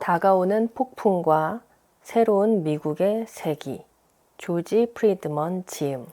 다가오는 폭풍과 새로운 미국의 세기. 조지 프리드먼 지음.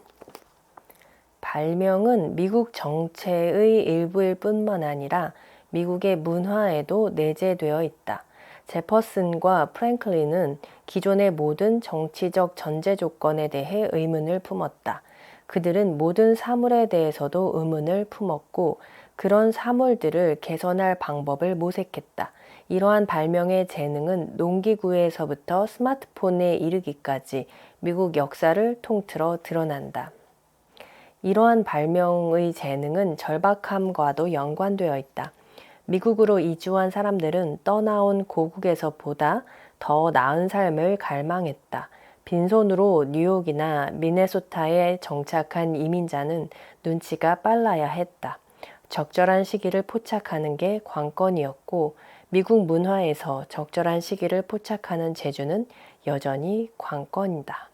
발명은 미국 정체의 일부일 뿐만 아니라 미국의 문화에도 내재되어 있다. 제퍼슨과 프랭클린은 기존의 모든 정치적 전제 조건에 대해 의문을 품었다. 그들은 모든 사물에 대해서도 의문을 품었고 그런 사물들을 개선할 방법을 모색했다. 이러한 발명의 재능은 농기구에서부터 스마트폰에 이르기까지 미국 역사를 통틀어 드러난다. 이러한 발명의 재능은 절박함과도 연관되어 있다. 미국으로 이주한 사람들은 떠나온 고국에서보다 더 나은 삶을 갈망했다. 빈손으로 뉴욕이나 미네소타에 정착한 이민자는 눈치가 빨라야 했다. 적절한 시기를 포착하는 게 관건이었고 미국 문화에서 적절한 시기를 포착하는 재주는 여전히 관건이다.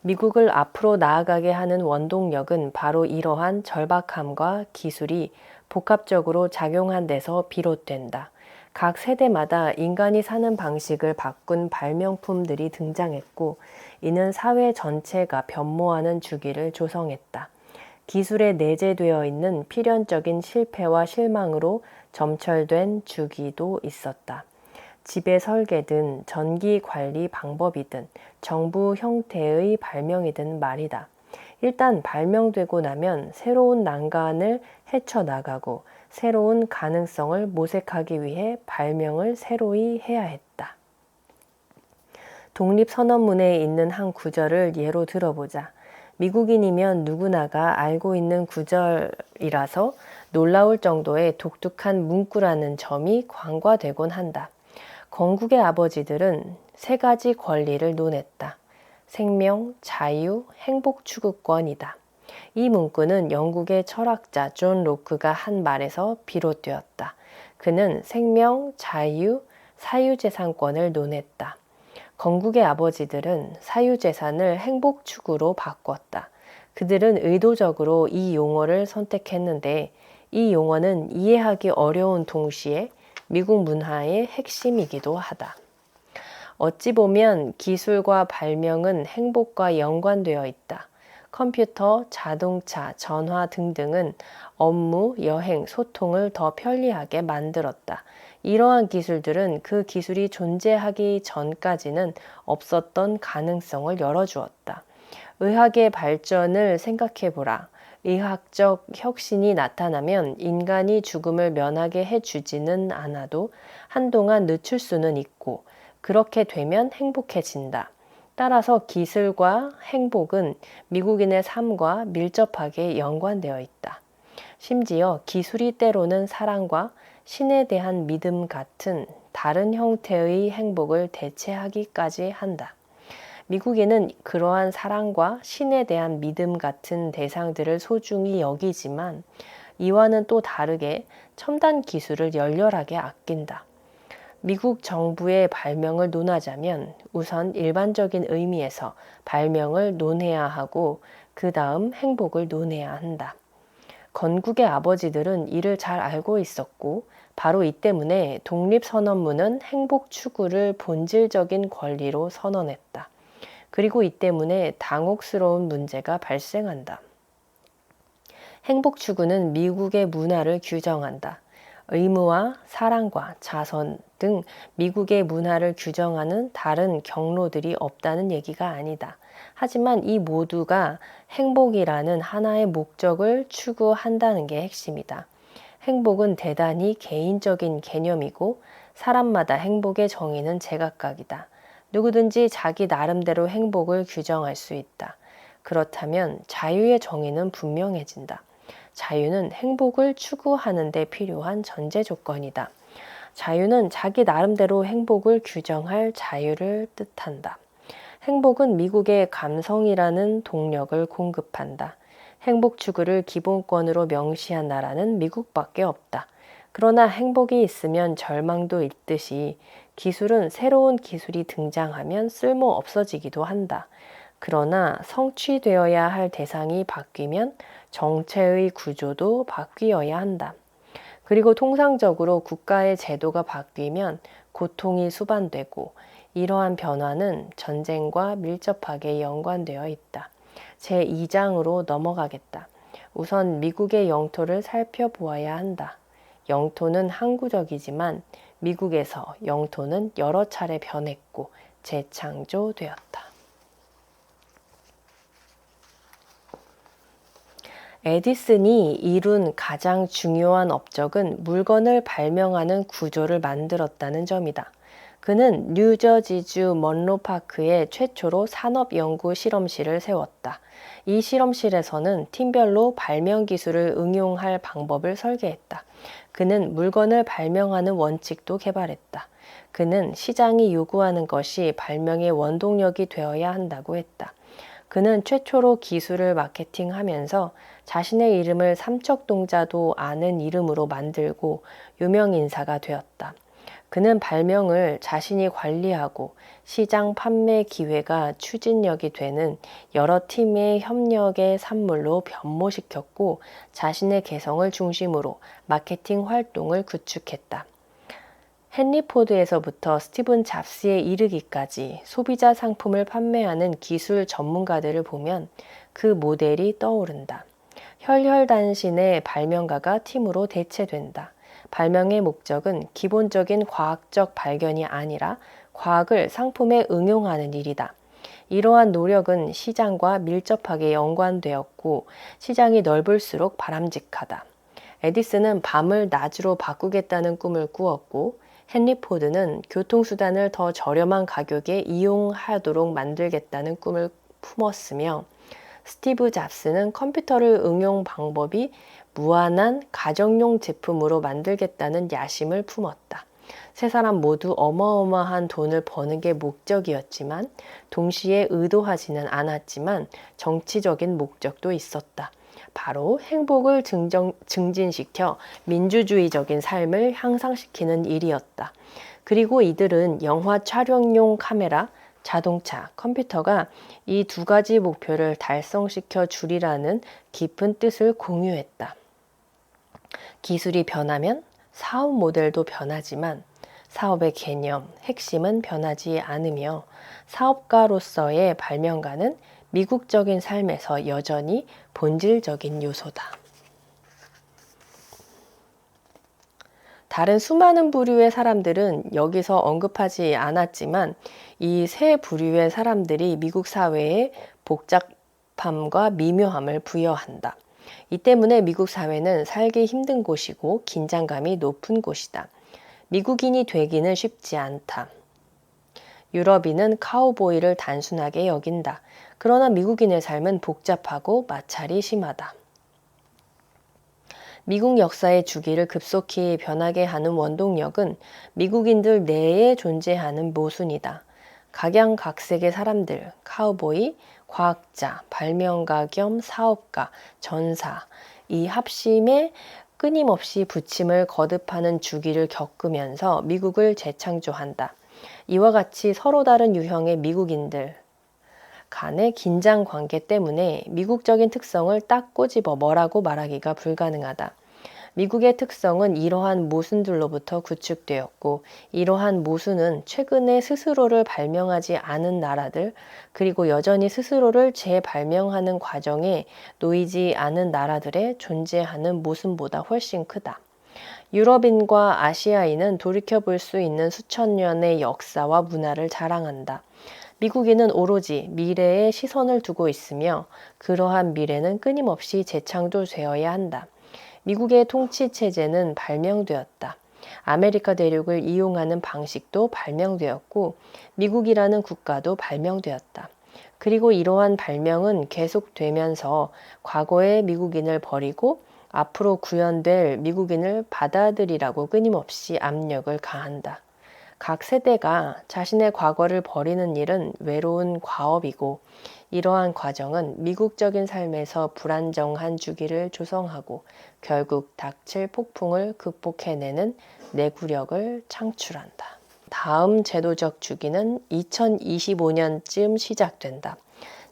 미국을 앞으로 나아가게 하는 원동력은 바로 이러한 절박함과 기술이 복합적으로 작용한 데서 비롯된다. 각 세대마다 인간이 사는 방식을 바꾼 발명품들이 등장했고 이는 사회 전체가 변모하는 주기를 조성했다. 기술에 내재되어 있는 필연적인 실패와 실망으로 점철된 주기도 있었다. 집의 설계든 전기 관리 방법이든 정부 형태의 발명이든 말이다. 일단 발명되고 나면 새로운 난간을 헤쳐나가고 새로운 가능성을 모색하기 위해 발명을 새로이 해야 했다. 독립선언문에 있는 한 구절을 예로 들어보자. 미국인이면 누구나가 알고 있는 구절이라서 놀라울 정도의 독특한 문구라는 점이 관과되곤 한다. 건국의 아버지들은 세 가지 권리를 논했다. 생명, 자유, 행복 추구권이다. 이 문구는 영국의 철학자 존 로크가 한 말에서 비롯되었다. 그는 생명, 자유, 사유재산권을 논했다. 건국의 아버지들은 사유재산을 행복 추구로 바꿨다. 그들은 의도적으로 이 용어를 선택했는데 이 용어는 이해하기 어려운 동시에 미국 문화의 핵심이기도 하다. 어찌 보면 기술과 발명은 행복과 연관되어 있다. 컴퓨터, 자동차, 전화 등등은 업무, 여행, 소통을 더 편리하게 만들었다. 이러한 기술들은 그 기술이 존재하기 전까지는 없었던 가능성을 열어주었다. 의학의 발전을 생각해보라. 의학적 혁신이 나타나면 인간이 죽음을 면하게 해주지는 않아도 한동안 늦출 수는 있고 그렇게 되면 행복해진다. 따라서 기술과 행복은 미국인의 삶과 밀접하게 연관되어 있다. 심지어 기술이 때로는 사랑과 신에 대한 믿음 같은 다른 형태의 행복을 대체하기까지 한다. 미국인은 그러한 사랑과 신에 대한 믿음 같은 대상들을 소중히 여기지만 이와는 또 다르게 첨단 기술을 열렬하게 아낀다. 미국 정부의 발명을 논하자면 우선 일반적인 의미에서 발명을 논해야 하고 그 다음 행복을 논해야 한다. 건국의 아버지들은 이를 잘 알고 있었고 바로 이 때문에 독립선언문은 행복 추구를 본질적인 권리로 선언했다. 그리고 이 때문에 당혹스러운 문제가 발생한다. 행복 추구는 미국의 문화를 규정한다. 의무와 사랑과 자선 등 미국의 문화를 규정하는 다른 경로들이 없다는 얘기가 아니다. 하지만 이 모두가 행복이라는 하나의 목적을 추구한다는 게 핵심이다. 행복은 대단히 개인적인 개념이고 사람마다 행복의 정의는 제각각이다. 누구든지 자기 나름대로 행복을 규정할 수 있다. 그렇다면 자유의 정의는 분명해진다. 자유는 행복을 추구하는 데 필요한 전제 조건이다. 자유는 자기 나름대로 행복을 규정할 자유를 뜻한다. 행복은 미국의 감성이라는 동력을 공급한다. 행복 추구를 기본권으로 명시한 나라는 미국밖에 없다. 그러나 행복이 있으면 절망도 있듯이 기술은 새로운 기술이 등장하면 쓸모 없어지기도 한다. 그러나 성취되어야 할 대상이 바뀌면 정체의 구조도 바뀌어야 한다. 그리고 통상적으로 국가의 제도가 바뀌면 고통이 수반되고 이러한 변화는 전쟁과 밀접하게 연관되어 있다. 제2장으로 넘어가겠다. 우선 미국의 영토를 살펴보아야 한다. 영토는 항구적이지만 미국에서 영토는 여러 차례 변했고 재창조되었다. 에디슨이 이룬 가장 중요한 업적은 물건을 발명하는 구조를 만들었다는 점이다. 그는 뉴저지주 먼로파크에 최초로 산업연구 실험실을 세웠다. 이 실험실에서는 팀별로 발명 기술을 응용할 방법을 설계했다. 그는 물건을 발명하는 원칙도 개발했다. 그는 시장이 요구하는 것이 발명의 원동력이 되어야 한다고 했다. 그는 최초로 기술을 마케팅하면서 자신의 이름을 삼척동자도 아는 이름으로 만들고 유명인사가 되었다. 그는 발명을 자신이 관리하고 시장 판매 기회가 추진력이 되는 여러 팀의 협력의 산물로 변모시켰고 자신의 개성을 중심으로 마케팅 활동을 구축했다. 헨리 포드에서부터 스티븐 잡스에 이르기까지 소비자 상품을 판매하는 기술 전문가들을 보면 그 모델이 떠오른다. 혈혈단신의 발명가가 팀으로 대체된다. 발명의 목적은 기본적인 과학적 발견이 아니라 과학을 상품에 응용하는 일이다. 이러한 노력은 시장과 밀접하게 연관되었고 시장이 넓을수록 바람직하다. 에디슨은 밤을 낮으로 바꾸겠다는 꿈을 꾸었고 헨리 포드는 교통수단을 더 저렴한 가격에 이용하도록 만들겠다는 꿈을 품었으며 스티브 잡스는 컴퓨터를 응용 방법이 무한한 가정용 제품으로 만들겠다는 야심을 품었다. 세 사람 모두 어마어마한 돈을 버는 게 목적이었지만 동시에 의도하지는 않았지만 정치적인 목적도 있었다. 바로 행복을 증진시켜 민주주의적인 삶을 향상시키는 일이었다. 그리고 이들은 영화 촬영용 카메라, 자동차, 컴퓨터가 이 두 가지 목표를 달성시켜 주리라는 깊은 뜻을 공유했다. 기술이 변하면 사업 모델도 변하지만 사업의 개념, 핵심은 변하지 않으며 사업가로서의 발명가는 미국적인 삶에서 여전히 본질적인 요소다. 다른 수많은 부류의 사람들은 여기서 언급하지 않았지만 이 세 부류의 사람들이 미국 사회에 복잡함과 미묘함을 부여한다. 이 때문에 미국 사회는 살기 힘든 곳이고 긴장감이 높은 곳이다. 미국인이 되기는 쉽지 않다. 유럽인은 카우보이를 단순하게 여긴다. 그러나 미국인의 삶은 복잡하고 마찰이 심하다. 미국 역사의 주기를 급속히 변하게 하는 원동력은 미국인들 내에 존재하는 모순이다. 각양각색의 사람들, 카우보이, 과학자, 발명가 겸 사업가, 전사, 이 합심에 끊임없이 부침을 거듭하는 주기를 겪으면서 미국을 재창조한다. 이와 같이 서로 다른 유형의 미국인들 간의 긴장 관계 때문에 미국적인 특성을 딱 꼬집어 뭐라고 말하기가 불가능하다. 미국의 특성은 이러한 모순들로부터 구축되었고 이러한 모순은 최근에 스스로를 발명하지 않은 나라들 그리고 여전히 스스로를 재발명하는 과정에 놓이지 않은 나라들에 존재하는 모순보다 훨씬 크다. 유럽인과 아시아인은 돌이켜볼 수 있는 수천 년의 역사와 문화를 자랑한다. 미국인은 오로지 미래에 시선을 두고 있으며 그러한 미래는 끊임없이 재창조되어야 한다. 미국의 통치 체제는 발명되었다. 아메리카 대륙을 이용하는 방식도 발명되었고 미국이라는 국가도 발명되었다. 그리고 이러한 발명은 계속되면서 과거의 미국인을 버리고 앞으로 구현될 미국인을 받아들이라고 끊임없이 압력을 가한다. 각 세대가 자신의 과거를 버리는 일은 외로운 과업이고 이러한 과정은 미국적인 삶에서 불안정한 주기를 조성하고 결국 닥칠 폭풍을 극복해내는 내구력을 창출한다. 다음 제도적 주기는 2025년쯤 시작된다.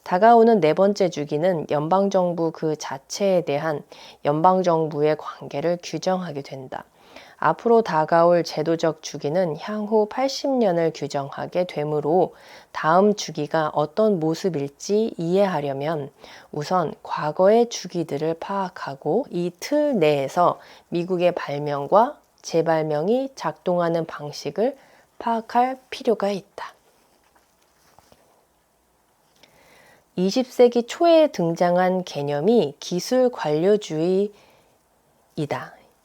다가오는 네 번째 주기는 연방정부 그 자체에 대한 연방정부의 관계를 규정하게 된다. 앞으로 다가올 제도적 주기는 향후 80년을 규정하게 되므로 다음 주기가 어떤 모습일지 이해하려면 우선 과거의 주기들을 파악하고 이 틀 내에서 미국의 발명과 재발명이 작동하는 방식을 파악할 필요가 있다. 20세기 초에 등장한 개념이 기술 관료주의이다.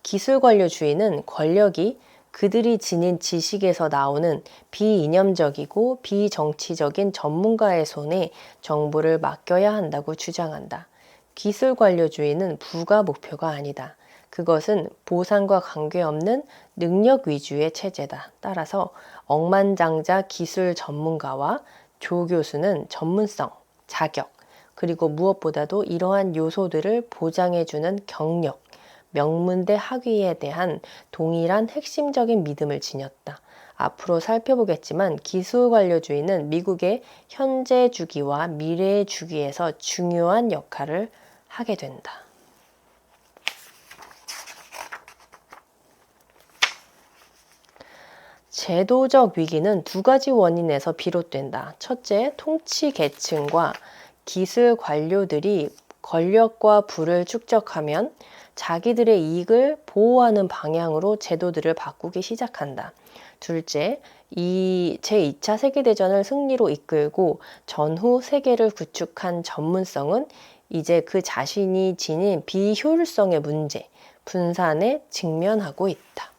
기술 관료주의는 권력이 그들이 지닌 지식에서 나오는 비이념적이고 비정치적인 전문가의 손에 정보를 맡겨야 한다고 주장한다. 기술 관료주의는 부가 목표가 아니다. 그것은 보상과 관계없는 능력 위주의 체제다. 따라서 억만장자 기술 전문가와 조교수는 전문성, 자격, 그리고 무엇보다도 이러한 요소들을 보장해주는 경력, 명문대 학위에 대한 동일한 핵심적인 믿음을 지녔다. 앞으로 살펴보겠지만 기술관료주의는 미국의 현재 주기와 미래의 주기에서 중요한 역할을 하게 된다. 제도적 위기는 두 가지 원인에서 비롯된다. 첫째, 통치 계층과 기술 관료들이 권력과 부를 축적하면 자기들의 이익을 보호하는 방향으로 제도들을 바꾸기 시작한다. 둘째, 이 제2차 세계대전을 승리로 이끌고 전후 세계를 구축한 전문성은 이제 그 자신이 지닌 비효율성의 문제, 분산에 직면하고 있다.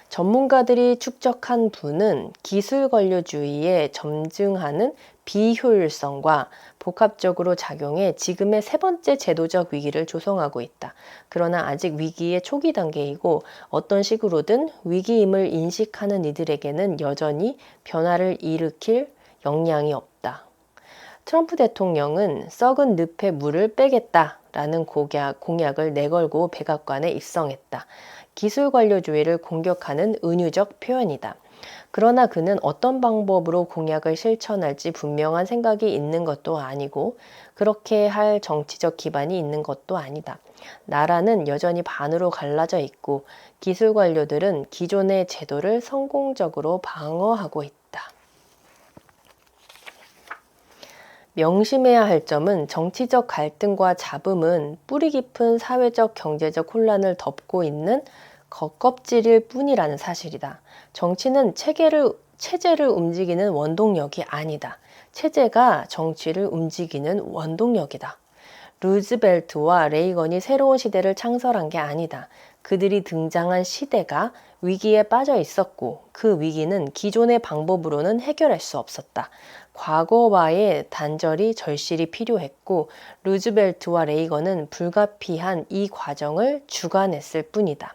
전문가들이 축적한 부는 기술 관료주의에 점증하는 비효율성과 복합적으로 작용해 지금의 세 번째 제도적 위기를 조성하고 있다. 그러나 아직 위기의 초기 단계이고 어떤 식으로든 위기임을 인식하는 이들에게는 여전히 변화를 일으킬 역량이 없다. 트럼프 대통령은 썩은 늪에 물을 빼겠다라는 공약을 내걸고 백악관에 입성했다. 기술 관료주의를 공격하는 은유적 표현이다. 그러나 그는 어떤 방법으로 공약을 실천할지 분명한 생각이 있는 것도 아니고 그렇게 할 정치적 기반이 있는 것도 아니다. 나라는 여전히 반으로 갈라져 있고 기술 관료들은 기존의 제도를 성공적으로 방어하고 있다. 명심해야 할 점은 정치적 갈등과 잡음은 뿌리 깊은 사회적 경제적 혼란을 덮고 있는 겉껍질일 뿐이라는 사실이다. 정치는 체제를 움직이는 원동력이 아니다. 체제가 정치를 움직이는 원동력이다. 루즈벨트와 레이건이 새로운 시대를 창설한 게 아니다. 그들이 등장한 시대가 위기에 빠져 있었고 그 위기는 기존의 방법으로는 해결할 수 없었다. 과거와의 단절이 절실히 필요했고 루즈벨트와 레이건은 불가피한 이 과정을 주관했을 뿐이다.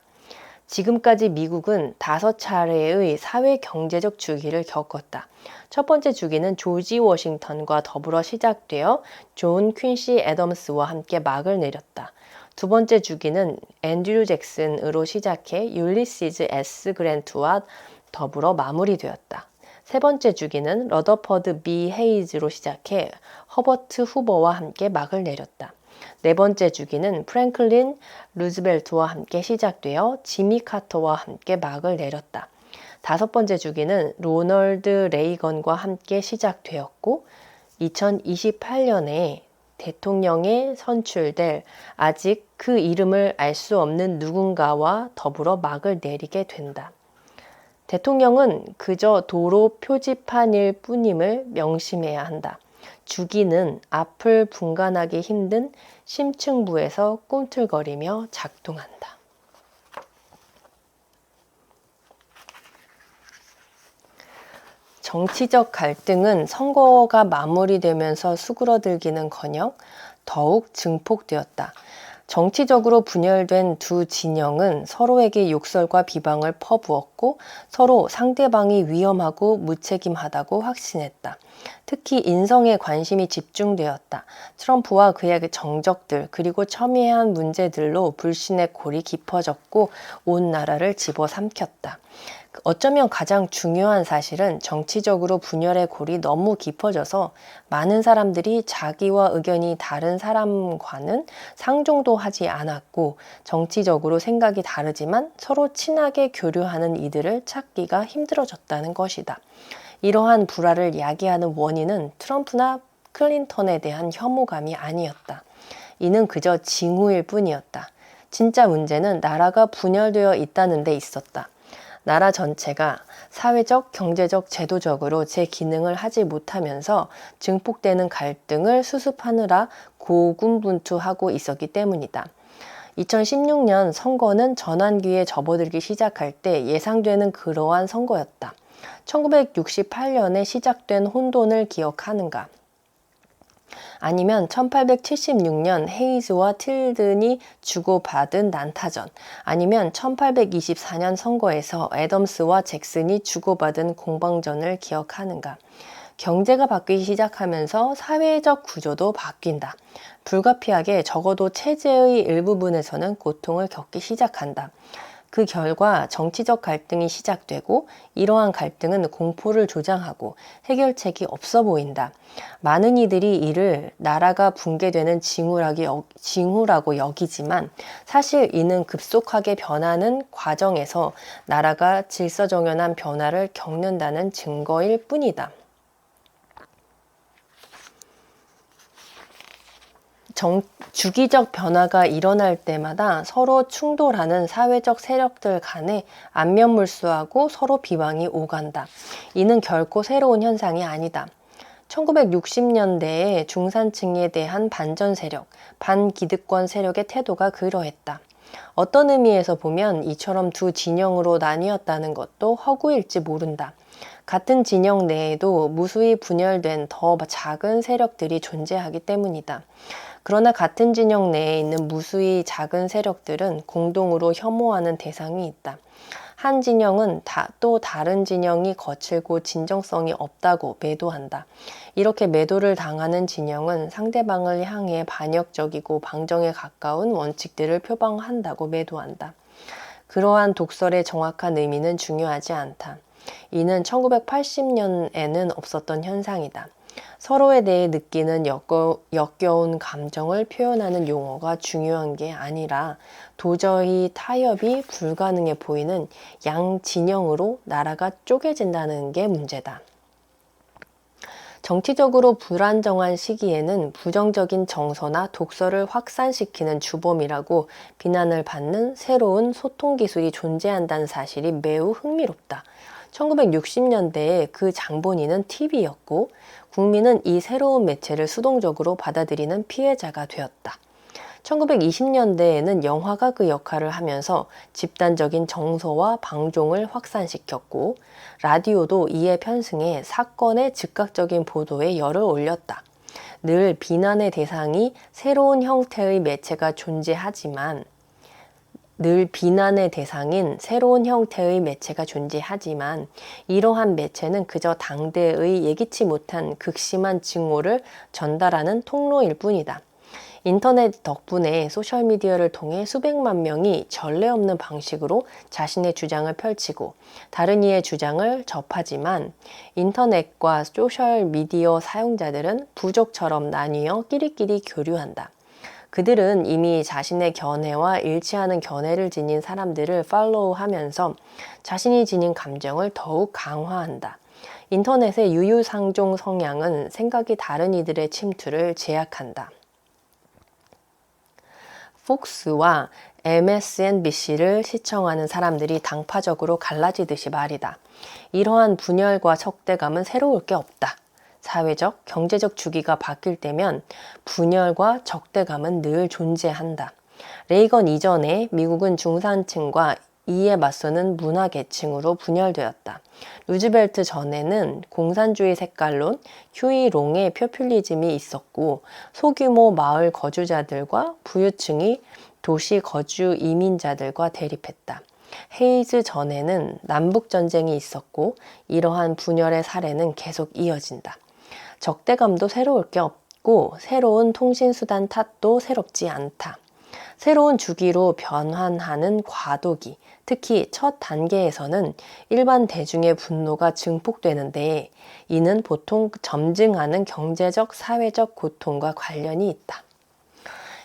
지금까지 미국은 5차례의 사회 경제적 주기를 겪었다. 첫 번째 주기는 조지 워싱턴과 더불어 시작되어 존 퀸시 애덤스와 함께 막을 내렸다. 두 번째 주기는 앤드류 잭슨으로 시작해 율리시즈 S 그랜트와 더불어 마무리되었다. 세 번째 주기는 러더퍼드 B 헤이즈로 시작해 허버트 후보와 함께 막을 내렸다. 네 번째 주기는 프랭클린 루즈벨트와 함께 시작되어 지미 카터와 함께 막을 내렸다. 다섯 번째 주기는 로널드 레이건과 함께 시작되었고 2028년에 대통령에 선출될 아직 그 이름을 알 수 없는 누군가와 더불어 막을 내리게 된다. 대통령은 그저 도로 표지판일 뿐임을 명심해야 한다. 주기는 앞을 분간하기 힘든 심층부에서 꿈틀거리며 작동한다. 정치적 갈등은 선거가 마무리되면서 수그러들기는커녕 더욱 증폭되었다. 정치적으로 분열된 두 진영은 서로에게 욕설과 비방을 퍼부었고 서로 상대방이 위험하고 무책임하다고 확신했다. 특히 인성에 관심이 집중되었다. 트럼프와 그의 정적들 그리고 첨예한 문제들로 불신의 골이 깊어졌고 온 나라를 집어삼켰다. 어쩌면 가장 중요한 사실은 정치적으로 분열의 골이 너무 깊어져서 많은 사람들이 자기와 의견이 다른 사람과는 상종도 하지 않았고 정치적으로 생각이 다르지만 서로 친하게 교류하는 이들을 찾기가 힘들어졌다는 것이다. 이러한 불화를 야기하는 원인은 트럼프나 클린턴에 대한 혐오감이 아니었다. 이는 그저 징후일 뿐이었다. 진짜 문제는 나라가 분열되어 있다는 데 있었다. 나라 전체가 사회적, 경제적, 제도적으로 제 기능을 하지 못하면서 증폭되는 갈등을 수습하느라 고군분투하고 있었기 때문이다. 2016년 선거는 전환기에 접어들기 시작할 때 예상되는 그러한 선거였다. 1968년에 시작된 혼돈을 기억하는가? 아니면 1876년 헤이즈와 틸든이 주고받은 난타전, 아니면 1824년 선거에서 애덤스와 잭슨이 주고받은 공방전을 기억하는가? 경제가 바뀌기 시작하면서 사회적 구조도 바뀐다. 불가피하게 적어도 체제의 일부분에서는 고통을 겪기 시작한다. 그 결과 정치적 갈등이 시작되고 이러한 갈등은 공포를 조장하고 해결책이 없어 보인다. 많은 이들이 이를 나라가 붕괴되는 징후라고 여기지만 사실 이는 급속하게 변하는 과정에서 나라가 질서정연한 변화를 겪는다는 증거일 뿐이다. 주기적 변화가 일어날 때마다 서로 충돌하는 사회적 세력들 간에 안면물수하고 서로 비방이 오간다. 이는 결코 새로운 현상이 아니다. 1960년대에 중산층에 대한 반전 세력, 반기득권 세력의 태도가 그러했다. 어떤 의미에서 보면 이처럼 두 진영으로 나뉘었다는 것도 허구일지 모른다. 같은 진영 내에도 무수히 분열된 더 작은 세력들이 존재하기 때문이다. 그러나 같은 진영 내에 있는 무수히 작은 세력들은 공동으로 혐오하는 대상이 있다. 한 진영은 또 다른 진영이 거칠고 진정성이 없다고 매도한다. 이렇게 매도를 당하는 진영은 상대방을 향해 반역적이고 방정에 가까운 원칙들을 표방한다고 매도한다. 그러한 독설의 정확한 의미는 중요하지 않다. 이는 1980년에는 없었던 현상이다. 서로에 대해 느끼는 역겨운 감정을 표현하는 용어가 중요한 게 아니라 도저히 타협이 불가능해 보이는 양 진영으로 나라가 쪼개진다는 게 문제다. 정치적으로 불안정한 시기에는 부정적인 정서나 독설을 확산시키는 주범이라고 비난을 받는 새로운 소통 기술이 존재한다는 사실이 매우 흥미롭다. 1960년대에 그 장본인은 TV였고 국민은 이 새로운 매체를 수동적으로 받아들이는 피해자가 되었다. 1920년대에는 영화가 그 역할을 하면서 집단적인 정서와 방종을 확산시켰고 라디오도 이에 편승해 사건의 즉각적인 보도에 열을 올렸다. 늘 비난의 대상이 새로운 형태의 매체가 존재하지만 이러한 매체는 그저 당대의 예기치 못한 극심한 증오를 전달하는 통로일 뿐이다. 인터넷 덕분에 소셜미디어를 통해 수백만 명이 전례 없는 방식으로 자신의 주장을 펼치고 다른 이의 주장을 접하지만 인터넷과 소셜미디어 사용자들은 부족처럼 나뉘어 끼리끼리 교류한다. 그들은 이미 자신의 견해와 일치하는 견해를 지닌 사람들을 팔로우하면서 자신이 지닌 감정을 더욱 강화한다. 인터넷의 유유상종 성향은 생각이 다른 이들의 침투를 제약한다. 폭스와 MSNBC를 시청하는 사람들이 당파적으로 갈라지듯이 말이다. 이러한 분열과 적대감은 새로울 게 없다. 사회적, 경제적 주기가 바뀔 때면 분열과 적대감은 늘 존재한다. 레이건 이전에 미국은 중산층과 이에 맞서는 문화계층으로 분열되었다. 루즈벨트 전에는 공산주의 색깔론, 휴이 롱의 포퓰리즘이 있었고 소규모 마을 거주자들과 부유층이 도시 거주 이민자들과 대립했다. 헤이즈 전에는 남북전쟁이 있었고 이러한 분열의 사례는 계속 이어진다. 적대감도 새로울 게 없고 새로운 통신수단 탓도 새롭지 않다. 새로운 주기로 변환하는 과도기, 특히 첫 단계에서는 일반 대중의 분노가 증폭되는데 이는 보통 점증하는 경제적, 사회적 고통과 관련이 있다.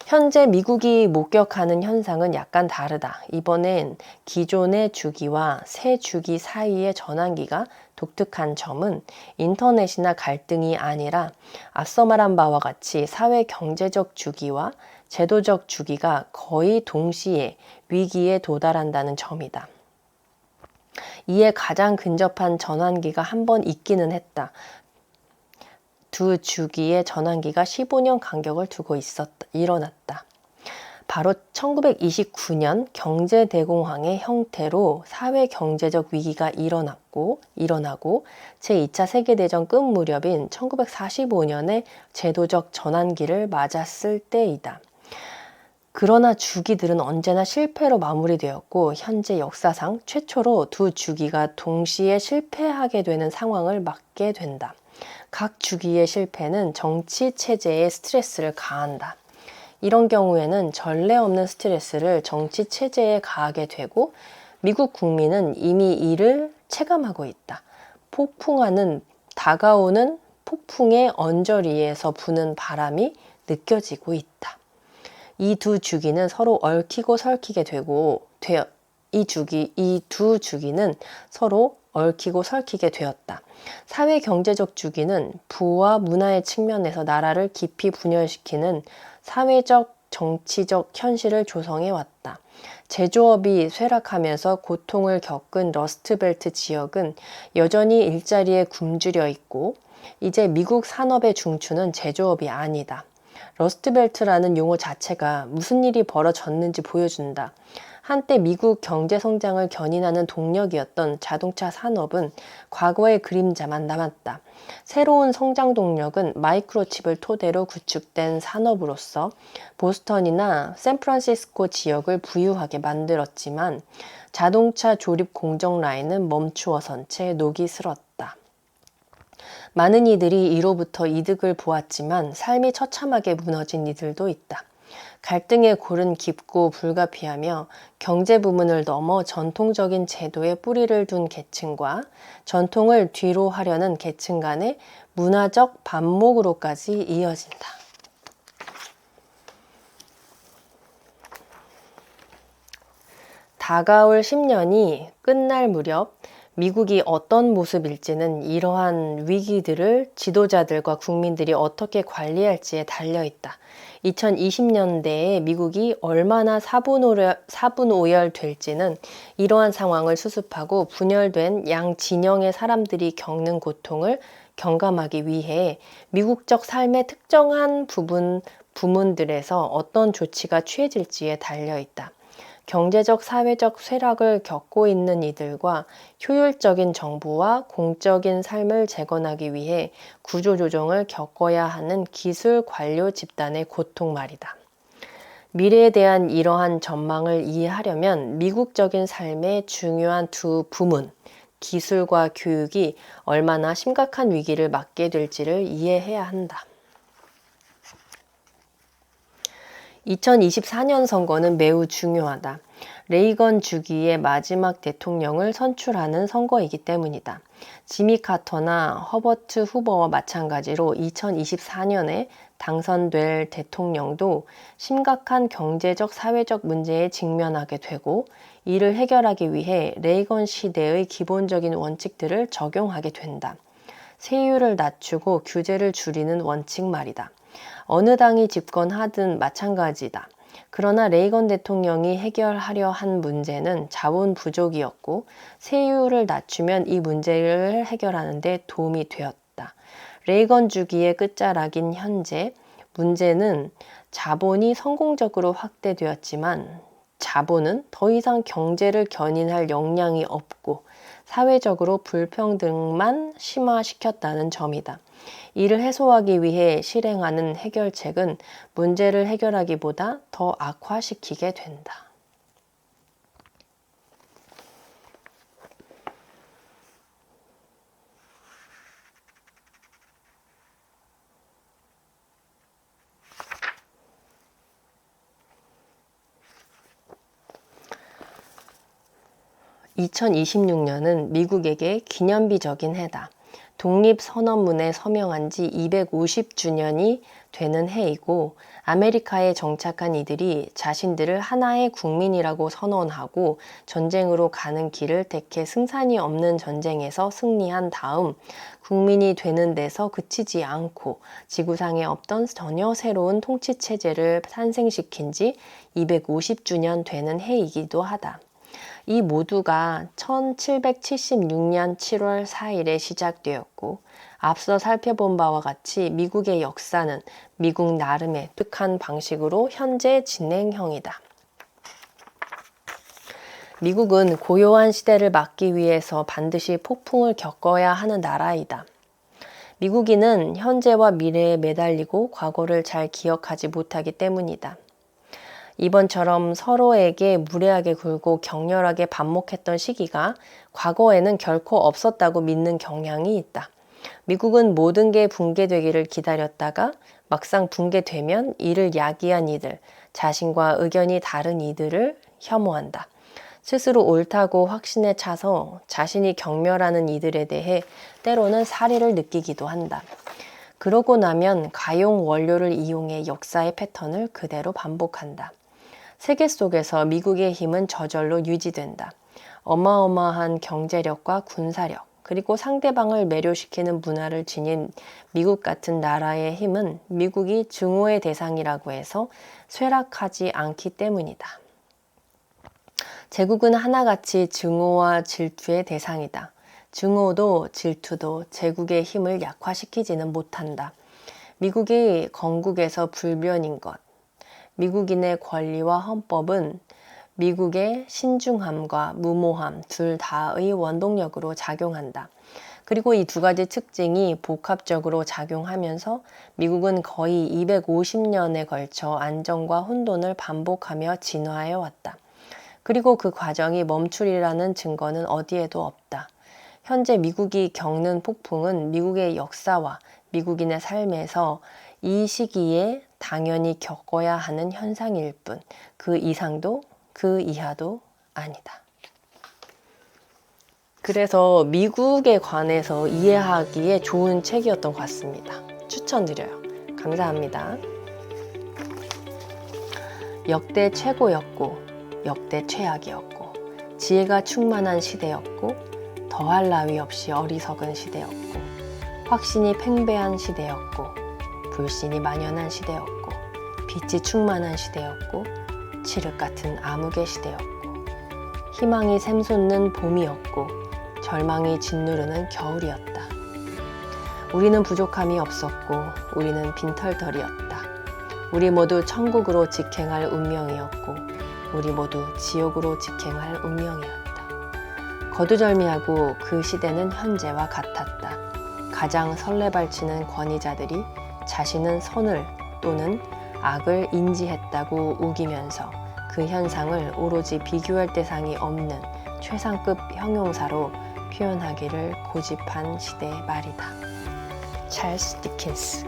현재 미국이 목격하는 현상은 약간 다르다. 이번엔 기존의 주기와 새 주기 사이의 전환기가 독특한 점은 인터넷이나 갈등이 아니라 앞서 말한 바와 같이 사회 경제적 주기와 제도적 주기가 거의 동시에 위기에 도달한다는 점이다. 이에 가장 근접한 전환기가 한 번 있기는 했다. 두 주기의 전환기가 15년 간격을 두고 일어났다. 바로 1929년 경제대공황의 형태로 사회경제적 위기가 일어나고 제2차 세계대전 끝 무렵인 1945년에 제도적 전환기를 맞았을 때이다. 그러나 주기들은 언제나 실패로 마무리되었고 현재 역사상 최초로 두 주기가 동시에 실패하게 되는 상황을 맞게 된다. 각 주기의 실패는 정치 체제에 스트레스를 가한다. 이런 경우에는 전례 없는 스트레스를 정치 체제에 가하게 되고 미국 국민은 이미 이를 체감하고 있다. 다가오는 폭풍의 언저리에서 부는 바람이 느껴지고 있다. 이 두 주기는 서로 얽히고 설키게 이 두 주기는 서로 얽히고 설키게 되었다. 사회 경제적 주기는 부와 문화의 측면에서 나라를 깊이 분열시키는 사회적, 정치적 현실을 조성해 왔다. 제조업이 쇠락하면서 고통을 겪은 러스트벨트 지역은 여전히 일자리에 굶주려 있고 이제 미국 산업의 중추는 제조업이 아니다. 러스트벨트라는 용어 자체가 무슨 일이 벌어졌는지 보여준다. 한때 미국 경제 성장을 견인하는 동력이었던 자동차 산업은 과거의 그림자만 남았다. 새로운 성장 동력은 마이크로칩을 토대로 구축된 산업으로서 보스턴이나 샌프란시스코 지역을 부유하게 만들었지만 자동차 조립 공정 라인은 멈추어 선 채 녹이 슬었다. 많은 이들이 이로부터 이득을 보았지만 삶이 처참하게 무너진 이들도 있다. 갈등의 골은 깊고 불가피하며 경제 부문을 넘어 전통적인 제도에 뿌리를 둔 계층과 전통을 뒤로 하려는 계층 간의 문화적 반목으로까지 이어진다. 다가올 10년이 끝날 무렵 미국이 어떤 모습일지는 이러한 위기들을 지도자들과 국민들이 어떻게 관리할지에 달려있다. 2020년대에 미국이 얼마나 사분오열될지는 이러한 상황을 수습하고 분열된 양 진영의 사람들이 겪는 고통을 경감하기 위해 미국적 삶의 특정한 부문들에서 어떤 조치가 취해질지에 달려있다. 경제적, 사회적 쇠락을 겪고 있는 이들과 효율적인 정부와 공적인 삶을 재건하기 위해 구조조정을 겪어야 하는 기술 관료 집단의 고통 말이다. 미래에 대한 이러한 전망을 이해하려면 미국적인 삶의 중요한 두 부문, 기술과 교육이 얼마나 심각한 위기를 맞게 될지를 이해해야 한다. 2024년 선거는 매우 중요하다. 레이건 주기의 마지막 대통령을 선출하는 선거이기 때문이다. 지미 카터나 허버트 후보와 마찬가지로 2024년에 당선될 대통령도 심각한 경제적, 사회적 문제에 직면하게 되고 이를 해결하기 위해 레이건 시대의 기본적인 원칙들을 적용하게 된다. 세율을 낮추고 규제를 줄이는 원칙 말이다. 어느 당이 집권하든 마찬가지다. 그러나 레이건 대통령이 해결하려 한 문제는 자원 부족이었고 세율을 낮추면 이 문제를 해결하는 데 도움이 되었다. 레이건 주기의 끝자락인 현재 문제는 자본이 성공적으로 확대되었지만 자본은 더 이상 경제를 견인할 역량이 없고 사회적으로 불평등만 심화시켰다는 점이다. 이를 해소하기 위해 실행하는 해결책은 문제를 해결하기보다 더 악화시키게 된다. 2026년은 미국에게 기념비적인 해다. 독립선언문에 서명한 지 250주년이 되는 해이고, 아메리카에 정착한 이들이 자신들을 하나의 국민이라고 선언하고 전쟁으로 가는 길을 택해 승산이 없는 전쟁에서 승리한 다음 국민이 되는 데서 그치지 않고 지구상에 없던 전혀 새로운 통치체제를 탄생시킨 지 250주년 되는 해이기도 하다. 이 모두가 1776년 7월 4일에 시작되었고, 앞서 살펴본 바와 같이 미국의 역사는 미국 나름의 독특한 방식으로 현재 진행형이다. 미국은 고요한 시대를 막기 위해서 반드시 폭풍을 겪어야 하는 나라이다. 미국인은 현재와 미래에 매달리고 과거를 잘 기억하지 못하기 때문이다. 이번처럼 서로에게 무례하게 굴고 격렬하게 반목했던 시기가 과거에는 결코 없었다고 믿는 경향이 있다. 미국은 모든 게 붕괴되기를 기다렸다가 막상 붕괴되면 이를 야기한 이들, 자신과 의견이 다른 이들을 혐오한다. 스스로 옳다고 확신에 차서 자신이 경멸하는 이들에 대해 때로는 사리를 느끼기도 한다. 그러고 나면 가용 원료를 이용해 역사의 패턴을 그대로 반복한다. 세계 속에서 미국의 힘은 저절로 유지된다. 어마어마한 경제력과 군사력, 그리고 상대방을 매료시키는 문화를 지닌 미국 같은 나라의 힘은 미국이 증오의 대상이라고 해서 쇠락하지 않기 때문이다. 제국은 하나같이 증오와 질투의 대상이다. 증오도 질투도 제국의 힘을 약화시키지는 못한다. 미국이 건국에서 불변인 것, 미국인의 권리와 헌법은 미국의 신중함과 무모함 둘 다의 원동력으로 작용한다. 그리고 이 두 가지 특징이 복합적으로 작용하면서 미국은 거의 250년에 걸쳐 안정과 혼돈을 반복하며 진화해 왔다. 그리고 그 과정이 멈추리라는 증거는 어디에도 없다. 현재 미국이 겪는 폭풍은 미국의 역사와 미국인의 삶에서 이 시기에 당연히 겪어야 하는 현상일 뿐, 그 이상도 그 이하도 아니다. 그래서 미국에 관해서 이해하기에 좋은 책이었던 것 같습니다. 추천드려요. 감사합니다. 역대 최고였고 역대 최악이었고 지혜가 충만한 시대였고 더할 나위 없이 어리석은 시대였고 확신이 팽배한 시대였고 불신이 만연한 시대였고 빛이 충만한 시대였고 칠흑 같은 암흑의 시대였고 희망이 샘솟는 봄이었고 절망이 짓누르는 겨울이었다. 우리는 부족함이 없었고 우리는 빈털털이었다. 우리 모두 천국으로 직행할 운명이었고 우리 모두 지옥으로 직행할 운명이었다. 거두절미하고 그 시대는 현재와 같았다. 가장 설레발치는 권위자들이 자신은 선을 또는 악을 인지했다고 우기면서 그 현상을 오로지 비교할 대상이 없는 최상급 형용사로 표현하기를 고집한 시대 말이다. 찰스 디킨스.